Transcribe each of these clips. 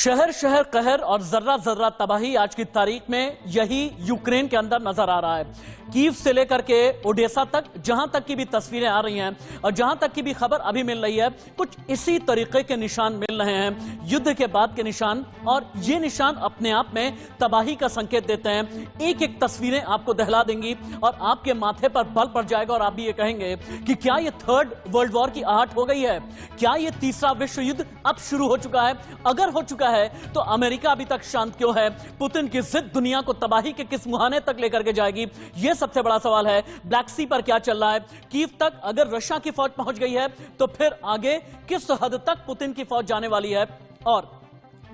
शहर शहर कहर और जर्रा जर्रा तबाही आज की तारीख में यही यूक्रेन के अंदर नजर आ रहा है। कीव से लेकर के ओडेसा तक, जहां तक की भी तस्वीरें आ रही हैं और जहां तक की भी खबर अभी मिल रही है, कुछ इसी तरीके के निशान मिल रहे हैं, युद्ध के बाद के निशान। और ये निशान अपने आप में तबाही का संकेत देते हैं। एक एक तस्वीरें आपको दहला देंगी और आपके माथे पर बल पड़ जाएगा और आप भी ये कहेंगे कि क्या ये थर्ड वर्ल्ड वॉर की आहट हो गई है? क्या ये तीसरा विश्व युद्ध अब शुरू हो चुका है? अगर हो चुका है तो अमेरिका अभी तक शांत क्यों है? पुतिन की जिद दुनिया को तबाही के किस मुहाने तक लेकर के जाएगी? यह सबसे बड़ा सवाल है। ब्लैक सी पर क्या चल रहा है? कीव तक अगर रशिया की फौज पहुंच गई है तो फिर आगे किस हद तक पुतिन की फौज जाने वाली है? और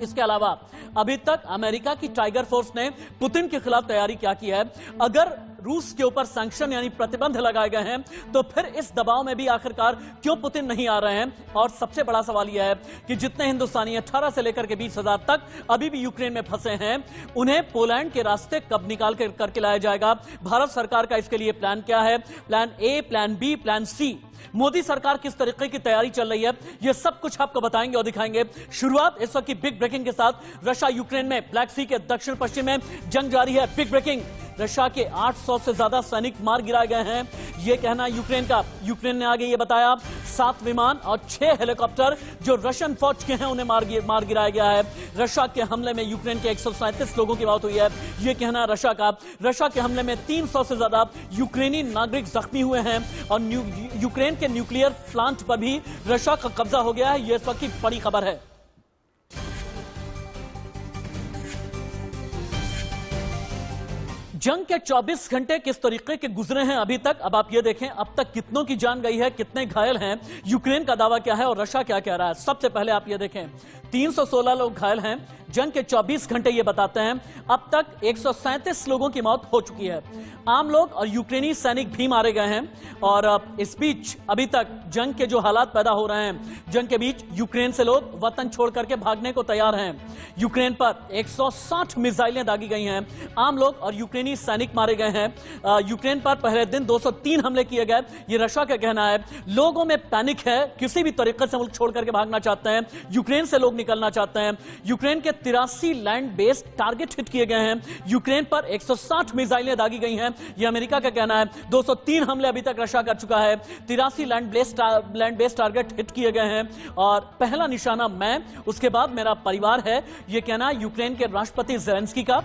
इसके अलावा अभी तक अमेरिका की टाइगर फोर्स ने पुतिन के खिलाफ तैयारी क्या की है? अगर रूस के ऊपर सैंक्शन यानी प्रतिबंध लगाए गए हैं तो फिर इस दबाव में भी आखिरकार क्यों पुतिन नहीं आ रहे हैं? और सबसे बड़ा सवाल यह है कि जितने हिंदुस्तानी 18 से लेकर के 20,000 तक अभी भी यूक्रेन में फंसे हैं, उन्हें पोलैंड के रास्ते कब निकाल करके लाया जाएगा? भारत सरकार का इसके लिए प्लान क्या है? Plan A, plan B, plan C? Modi सरकार किस तरीके की तैयारी चल रही है? यह सब कुछ आपको बताएंगे और दिखाएंगे। शुरुआत इस वक्त की बिग ब्रेकिंग के साथ। रशिया यूक्रेन में ब्लैक सी के दक्षिण पश्चिम में जंग जारी है। बिग ब्रेकिंग, रशिया के 800 से ज्यादा सैनिक मार गिराए गए हैं, यह कहना यूक्रेन का। यूक्रेन ने आगे यह बताया 7 विमान और 6 हेलीकॉप्टर जो रशियन फौज के हैं उन्हें मार गिराया गया है। रशिया के हमले में यूक्रेन के 137 लोगों की मौत हुई है, यह कहना रशिया का। रशिया के हमले में 300 से ज्यादा यूक्रेनी नागरिक जख्मी हुए हैं और यूक्रेन के न्यूक्लियर प्लांट पर भी रशिया का कब्जा हो गया है। यह इस वक्त की बड़ी खबर है। जंग के 24 घंटे किस तरीके के गुजरे हैं अभी तक? अब आप ये देखें, अब तक कितनों की जान गई है, कितने घायल हैं, यूक्रेन का दावा क्या है और रशिया क्या कह रहा है? सबसे पहले आप ये देखें, 316 लोग घायल हैं। जंग के 24 घंटे ये बताते हैं अब तक 137 लोगों की मौत हो चुकी है। आम लोग और यूक्रेनी सैनिक भी मारे गए हैं। और इस बीच अभी तक जंग के जो हालात पैदा हो रहे हैं, जंग के बीच यूक्रेन से लोग वतन छोड़ करके भागने को तैयार हैं। यूक्रेन पर 160 मिसाइलें दागी गई हैं। आम लोग और यूक्रेनी सैनिक मारे गए हैं। यूक्रेन पर पहले दिन 203 हमले किए गए, ये रशिया का कहना है। लोगों में पैनिक है, किसी भी तरीके से मुल्क छोड़ करके भागना चाहते हैं, यूक्रेन से लोग निकलना चाहते हैं। यूक्रेन के 83 लैंड बेस्ड टारगेट हिट किए गए हैं। यूक्रेन पर 160 मिसाइलें दागी गई हैं, यह अमेरिका का कहना है। 203 हमले अभी तक रशिया कर चुका है। 83 लैंड बेस्ड टारगेट हिट किए गए हैं और पहला निशाना मैं, उसके बाद मेरा परिवार है, यह कहना यूक्रेन के राष्ट्रपति ज़ेलेंस्की का।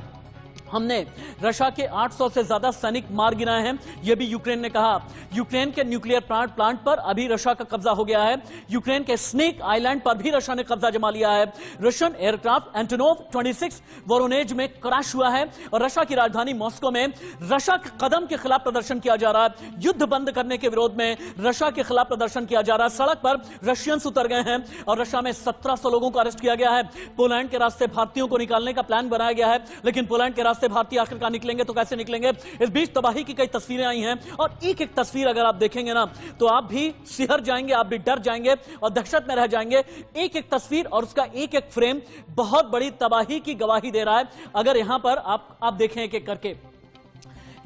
हमने रशिया के 800 से ज्यादा सैनिक मार गिराए हैं, यह भी यूक्रेन ने कहा। यूक्रेन के न्यूक्लियर प्लांट पर अभी रशिया का कब्जा हो गया है। यूक्रेन के स्नेक आइलैंड पर भी रशिया ने कब्जा जमा लिया है। रशियन एयरक्राफ्ट एंटोनोव 26 वोरोनेज में क्रैश हुआ है और रशिया की राजधानी मॉस्को में रशिया के कदम के खिलाफ प्रदर्शन किया जा रहा है। युद्ध बंद करने के विरोध में रशिया के खिलाफ प्रदर्शन किया जा रहा है। सड़क पर रशियंस उतर गए हैं और रशिया में 1700 लोगों को अरेस्ट किया गया है। पोलैंड के रास्ते भारतीयों को निकालने का प्लान बनाया गया है, लेकिन पोलैंड के से भारतीय आखिरकार निकलेंगे तो कैसे निकलेंगे? इस बीच तबाही की कई तस्वीरें आई हैं और एक एक तस्वीर अगर आप देखेंगे ना तो आप भी सिहर जाएंगे, आप भी डर जाएंगे और दहशत में रह जाएंगे। एक एक तस्वीर और उसका एक एक फ्रेम बहुत बड़ी तबाही की गवाही दे रहा है। अगर यहां पर आप देखें एक एक करके,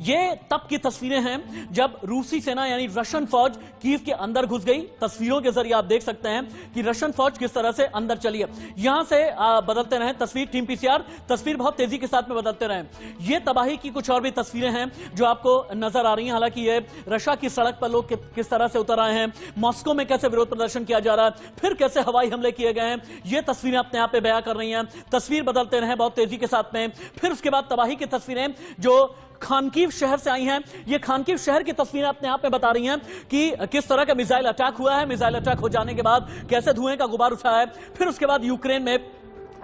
ये तब की तस्वीरें हैं जब रूसी सेना यानी रशियन फौज कीव के अंदर घुस गई। तस्वीरों के जरिए आप देख सकते हैं कि रशियन फौज किस तरह से अंदर चली है। यहां से बदलते रहे तस्वीर, टीम पीसीआर तस्वीर बहुत तेजी के साथ में बदलते रहे। ये तबाही की कुछ और भी तस्वीरें हैं जो आपको नजर आ रही हैं। हालांकि ये रशिया की सड़क पर लोग किस तरह से उतर आए हैं, मॉस्को में कैसे विरोध प्रदर्शन किया जा रहा है, फिर कैसे हवाई हमले किए गए हैं, ये तस्वीरें अपने आप पे बयां कर रही हैं। तस्वीर बदलते रहे बहुत तेजी के साथ में। फिर उसके बाद तबाही की तस्वीरें जो खानकीव शहर से आई हैं, ये खानकीव शहर की तस्वीरें अपने आप में बता रही हैं कि किस तरह का मिसाइल अटैक हुआ है। मिसाइल अटैक हो जाने के बाद कैसे धुएं का गुबार उठा है। फिर उसके बाद यूक्रेन में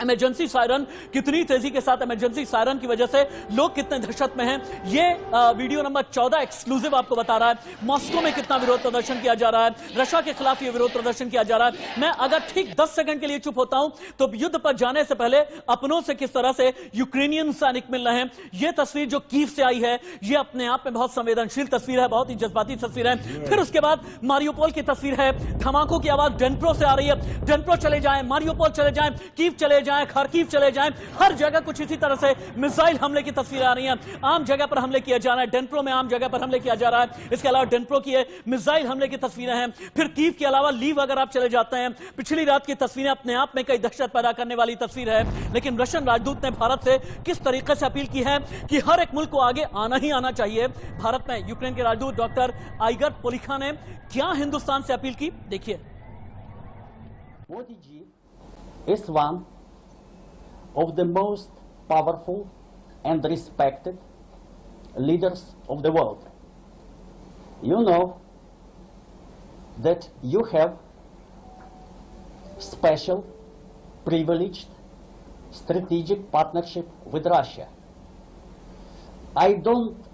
इमरजेंसी सायरन, कितनी तेजी के साथ इमरजेंसी सायरन की वजह से लोग कितने दहशत में हैं, ये वीडियो नंबर 14 एक्सक्लूसिव आपको बता रहा है। मॉस्को में कितना विरोध प्रदर्शन किया जा रहा है, रशिया के खिलाफ ये विरोध प्रदर्शन किया जा रहा है। मैं अगर ठीक 10 सेकंड के लिए चुप होता हूं तो युद्ध पर जाने से पहले अपनों से किस तरह से यूक्रेनियन सैनिक मिल रहे हैं। यह तस्वीर जो कीव से आई है, यह अपने आप में बहुत संवेदनशील तस्वीर है, बहुत ही जज्बाती तस्वीर है। फिर उसके बाद मारियोपोल की तस्वीर है, धमाकों की आवाज डेनप्रो से आ रही है। डेनप्रो चले जाएं, मारियोपोल चले जाएं, कीव चले जाएं, खार्किव चले जाएं, हर जगह कुछ इसी तरह से मिसाइल हमले की तस्वीरें आ रही हैं। आम जगह पर हमले किया जा रहा है, डेनप्रो में आम जगह पर हमले किया जा रहा है। इसके अलावा डेनप्रो की मिसाइल हमले की तस्वीरें हैं। फिर कीव के अलावा लीव अगर आप चले जाते हैं, पिछली रात की तस्वीरें अपने आप में कई दहशत पैदा करने वाली तस्वीर है। लेकिन रशियन राजदूत ने भारत से किस तरीके से अपील की है कि हर एक मुल्क को आगे आना ही आना चाहिए। भारत में यूक्रेन के राजदूत डॉक्टर आइगर पोलिखा ने क्या हिंदुस्तान से अपील की, देखिए। Modi ji is one of the most powerful and respected leaders of the world. You know that you have special, privileged, strategic partnership with Russia. I don't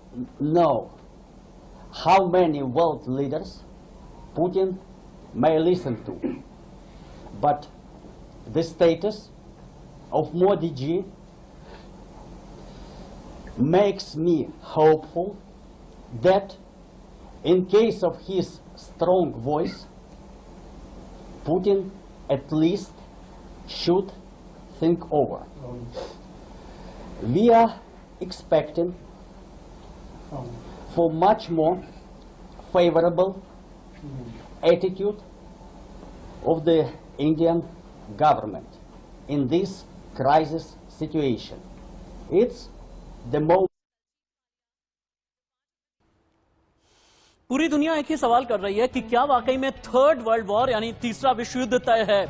know how many world leaders Putin may listen to, but the status of Modi ji makes me hopeful that in case of his strong voice, Putin at least should think over. We are expecting for much more favorable attitude of the Indian government in this crisis situation. It's the most. पूरी दुनिया एक ही सवाल कर रही है कि क्या वाकई में थर्ड वर्ल्ड वॉर यानी तीसरा विश्व युद्ध तय है।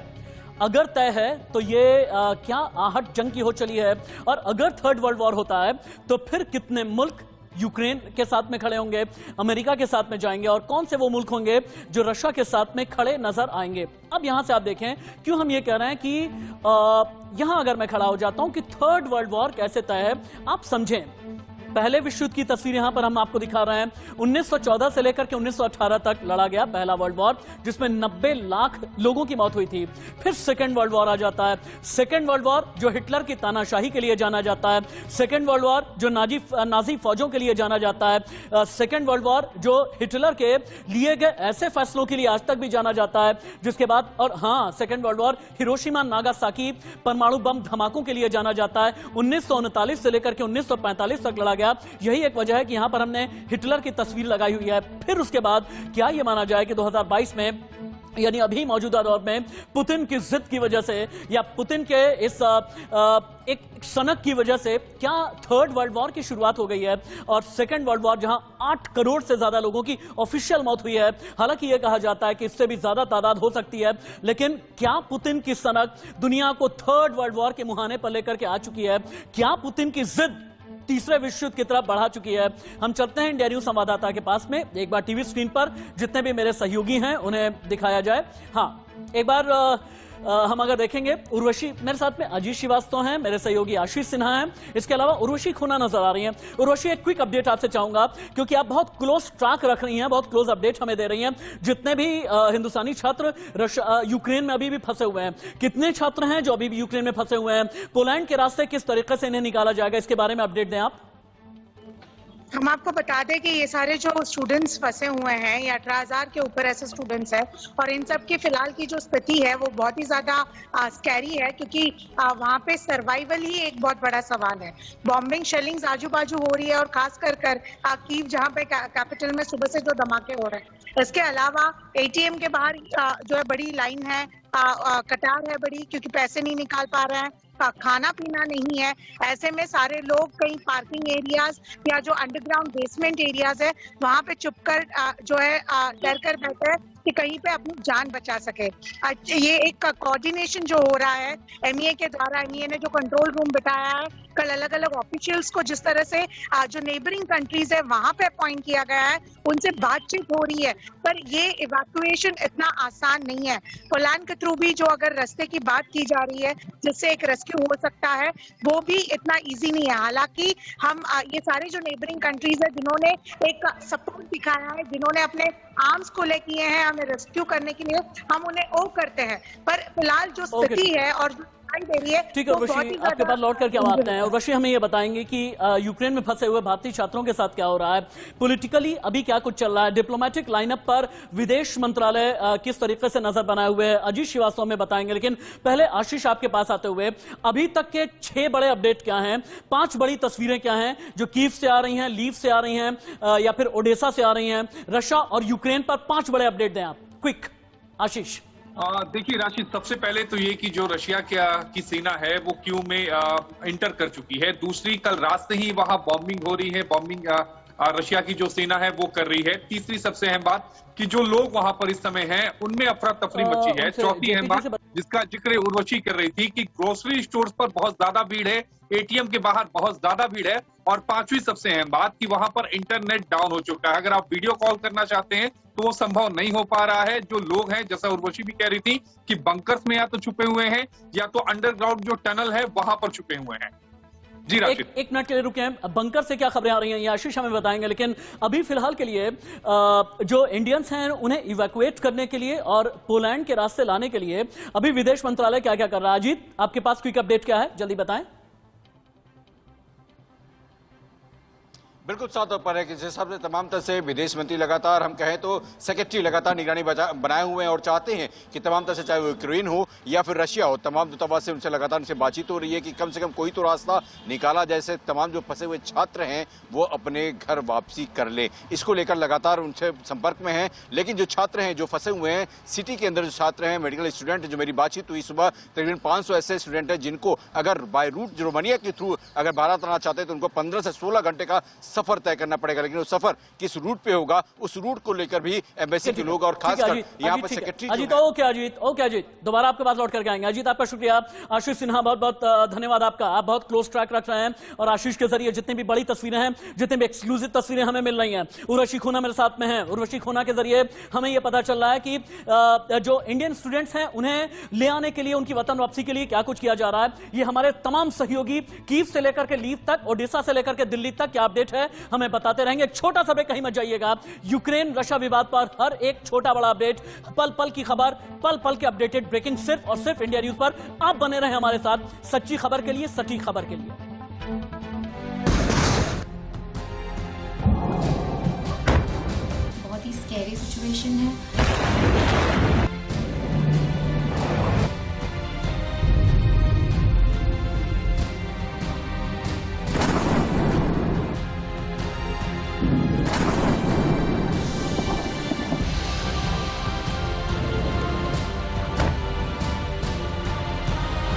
अगर तय है तो ये क्या आहट जंग की हो चली है, और अगर थर्ड वर्ल्ड वॉर होता है तो फिर कितने मुल्क यूक्रेन के साथ में खड़े होंगे, अमेरिका के साथ में जाएंगे, और कौन से वो मुल्क होंगे जो रशिया के साथ में खड़े नजर आएंगे। अब यहां से आप देखें क्यों हम ये कह रहे हैं कि यहां अगर मैं खड़ा हो जाता हूं कि थर्ड वर्ल्ड वॉर कैसे तय है, आप समझें। पहले विश्व युद्ध की तस्वीर यहां पर हम आपको दिखा रहे हैं। 1914 से लेकर के 1918 तक लड़ा गया पहला वर्ल्ड वॉर, जिसमें 90 लाख लोगों की मौत हुई थी। फिर सेकेंड वर्ल्ड वॉर आ जाता है। सेकेंड वर्ल्ड वॉर जो हिटलर की तानाशाही के लिए जाना जाता है, सेकेंड वर्ल्ड वॉर जो नाजी फौजों के लिए जाना जाता है, सेकेंड वर्ल्ड वॉर जो हिटलर के लिए गए ऐसे फैसलों के लिए आज तक भी जाना जाता है, जिसके बाद और हाँ second world war Hiroshima Nagasaki परमाणु बम धमाकों के लिए जाना जाता है। 1939 से लेकर के 1945 तक लड़ा। यही एक वजह है कि यहां पर हमने हिटलर की तस्वीर लगाई हुई है। फिर उसके बाद क्या यह माना जाए कि 2022 में यानी अभी मौजूदा दौर में पुतिन की जिद की वजह से या पुतिन के इस एक सनक की वजह से क्या थर्ड वर्ल्ड वॉर की शुरुआत हो गई है, और सेकेंड वर्ल्ड वॉर जहां 8 करोड़ से ज्यादा लोगों की ऑफिशियल मौत हुई है। हालांकि यह कहा जाता है कि इससे भी ज्यादा तादाद हो सकती है, लेकिन क्या पुतिन की सनक दुनिया को थर्ड वर्ल्ड वॉर के मुहाने पर लेकर के आ चुकी है? क्या पुतिन की जिद तीसरे विश्व युद्ध की तरफ बढ़ा चुकी है? हम चलते हैं इंडिया न्यूज संवाददाता के पास में। एक बार टीवी स्क्रीन पर जितने भी मेरे सहयोगी हैं उन्हें दिखाया जाए। हाँ, एक बार हम अगर देखेंगे, उर्वशी मेरे साथ में, अजीत श्रीवास्तव हैं, मेरे सहयोगी आशीष सिन्हा हैं, इसके अलावा उर्वशी खुना नजर आ रही हैं। उर्वशी, एक क्विक अपडेट आपसे चाहूंगा क्योंकि आप बहुत क्लोज ट्रैक रख रही हैं, बहुत क्लोज अपडेट हमें दे रही हैं। जितने भी हिंदुस्तानी छात्र यूक्रेन में अभी भी फंसे हुए हैं, कितने छात्र हैं जो अभी भी यूक्रेन में फंसे हुए हैं, पोलैंड के रास्ते किस तरीके से इन्हें निकाला जाएगा, इसके बारे में अपडेट दें आप। हम आपको बता दें कि ये सारे जो स्टूडेंट्स फंसे हुए हैं, ये 18,000 के ऊपर ऐसे स्टूडेंट्स हैं, और इन सब की फिलहाल की जो स्थिति है वो बहुत ही ज्यादा स्कैरी है, क्योंकि वहाँ पे सर्वाइवल ही एक बहुत बड़ा सवाल है। बॉम्बिंग शेलिंग्स आजू बाजू हो रही है, और खास कर कीव जहाँ पे कैपिटल में सुबह से जो धमाके हो रहे हैं। इसके अलावा ATM के बाहर जो है बड़ी लाइन है, कतार है बड़ी, क्योंकि पैसे नहीं निकाल पा रहे हैं, खाना पीना नहीं है। ऐसे में सारे लोग कहीं पार्किंग एरियाज या जो अंडरग्राउंड बेसमेंट एरियाज है वहां पे चुपकर जो है डर कर बैठे हैं कि कहीं पे अपनी जान बचा सके। ये एक कोऑर्डिनेशन जो हो रहा है MEA के द्वारा, MEA ने जो कंट्रोल रूम बिठाया है, कल अलग अलग ऑफिशियल्स को जिस तरह से जो नेबरिंग कंट्रीज है वहां पे अपॉइंट किया गया है, उनसे बातचीत हो रही है, पर ये इवैक्यूएशन इतना आसान नहीं है। पोलैंड के थ्रू भी जो अगर रास्ते की बात की जा रही है जिससे एक रेस्क्यू हो सकता है, वो भी इतना इजी नहीं है। हालांकि हम ये सारे जो नेबरिंग कंट्रीज है जिन्होंने एक सपोर्ट दिखाया है, जिन्होंने अपने आर्म्स खुले किए हैं हमें रेस्क्यू करने के लिए, हम उन्हें ओ करते हैं, पर फिलहाल जो स्थिति है और दिखाई दे रही है। ठीक है वो बहुत उर्वशी, ही आपके ज्यादा पास लौट करके हम आते हैं। उर्वशी, हमें ये बताएंगे कि यूक्रेन में फंसे हुए भारतीय छात्रों के साथ क्या हो रहा है, पॉलिटिकली अभी क्या कुछ चल रहा है, डिप्लोमेटिक लाइनअप पर विदेश मंत्रालय किस तरीके से नजर बनाए हुए है, अजीत श्रीवास्तव में बताएंगे। लेकिन पहले आशीष, आपके पास आते हुए अभी तक के 6 बड़े अपडेट क्या हैं, 5 बड़ी तस्वीरें क्या हैं जो कीव से आ रही हैं, लीव से आ रही हैं या फिर ओडेसा से आ रही हैं, रशिया और यूक्रेन पर 5 बड़े अपडेट दें आप, क्विक। आशीष। देखिए राशिद, सबसे पहले तो ये कि जो रशिया की सेना है वो कीव में इंटर कर चुकी है। दूसरी, कल रात से ही वहां बॉम्बिंग हो रही है, बॉम्बिंग रशिया की जो सेना है वो कर रही है। तीसरी सबसे अहम बात कि जो लोग वहां पर इस समय हैं उनमें अफरा तफरी मची है। चौथी अहम बात जिसका जिक्र उर्वशी कर रही थी कि ग्रोसरी स्टोर्स पर बहुत ज्यादा भीड़ है, एटीएम के बाहर बहुत ज्यादा भीड़ है। और पांचवी सबसे अहम बात कि वहां पर इंटरनेट डाउन हो चुका है। अगर आप वीडियो कॉल करना चाहते हैं तो वो संभव नहीं हो पा रहा है। जो लोग हैं, जैसा उर्वशी भी कह रही थी कि बंकर्स में या तो छुपे हुए हैं या तो अंडरग्राउंड जो टनल है वहां पर छुपे हुए हैं। जी राशिद, एक मिनट के लिए रुके, बंकर से क्या खबरें आ रही हैं ये आशीष हमें बताएंगे। लेकिन अभी फिलहाल के लिए जो इंडियंस हैं उन्हें इवैक्यूएट करने के लिए और पोलैंड के रास्ते लाने के लिए अभी विदेश मंत्रालय क्या क्या कर रहा है। अजीत, आपके पास क्विक अपडेट क्या है, जल्दी बताएं। बिल्कुल साफ तौर पर है कि जिस हिसाब से तमाम तरह से विदेश मंत्री लगातार, हम कहें तो सेक्रेटरी लगातार निगरानी बनाए हुए हैं और चाहते हैं कि तमाम तरह से, चाहे वो यूक्रेन हो या फिर रशिया हो, तमाम दूतावास से उनसे लगातार उनसे बातचीत हो रही है कि कम से कम कोई तो रास्ता निकाला जाए, जैसे तमाम जो फंसे हुए छात्र हैं वो अपने घर वापसी कर ले। इसको लेकर लगातार उनसे संपर्क में हैं। लेकिन जो छात्र हैं जो फंसे हुए हैं सिटी के अंदर, जो छात्र हैं, मेडिकल स्टूडेंट, जो मेरी बातचीत हुई सुबह, तकरीबन 500 ऐसे स्टूडेंट हैं जिनको अगर बाय रूट रोमानिया के थ्रू अगर भारत आना चाहते हैं तो उनको 15 से 16 घंटे का सफर तय करना पड़ेगा। लेकिन वो सफर किस रूट पे होगा, उस रूट को लेकर भी एम्बेसी के लोग और खासकर यहाँ पर सेक्रेटरी अजीत, ओके अजीत, दोबारा आपके पास लौट करके आएंगे। अजीत, आपका शुक्रिया। आशीष सिन्हा, बहुत बहुत धन्यवाद आपका, आप बहुत क्लोज ट्रैक रख रहे हैं और आशीष के जरिए जितनी भी बड़ी तस्वीरें हैं, जितनी भी एक्सक्लूसिव तस्वीरें हमें मिल रही हैं। उर्वशी खोना मेरे साथ में है। उर्वशी खोना के जरिए हमें यह पता चल रहा है कि जो इंडियन स्टूडेंट्स हैं उन्हें ले आने के लिए, उनकी वतन वापसी के लिए क्या कुछ किया जा रहा है, ये हमारे तमाम सहयोगी कीव से लेकर के लीव तक, ओडिशा से लेकर के दिल्ली तक क्या अपडेट है हमें बताते रहेंगे। एक छोटा सा ब्रेक, कहीं मत जाइएगा। यूक्रेन रशिया विवाद पर हर एक छोटा बड़ा अपडेट, पल पल की खबर, पल पल के अपडेटेड ब्रेकिंग सिर्फ और सिर्फ इंडिया न्यूज पर। आप बने रहे हमारे साथ सच्ची खबर के लिए, सटीक खबर के लिए। बहुत ही स्कैरी सिचुएशन है।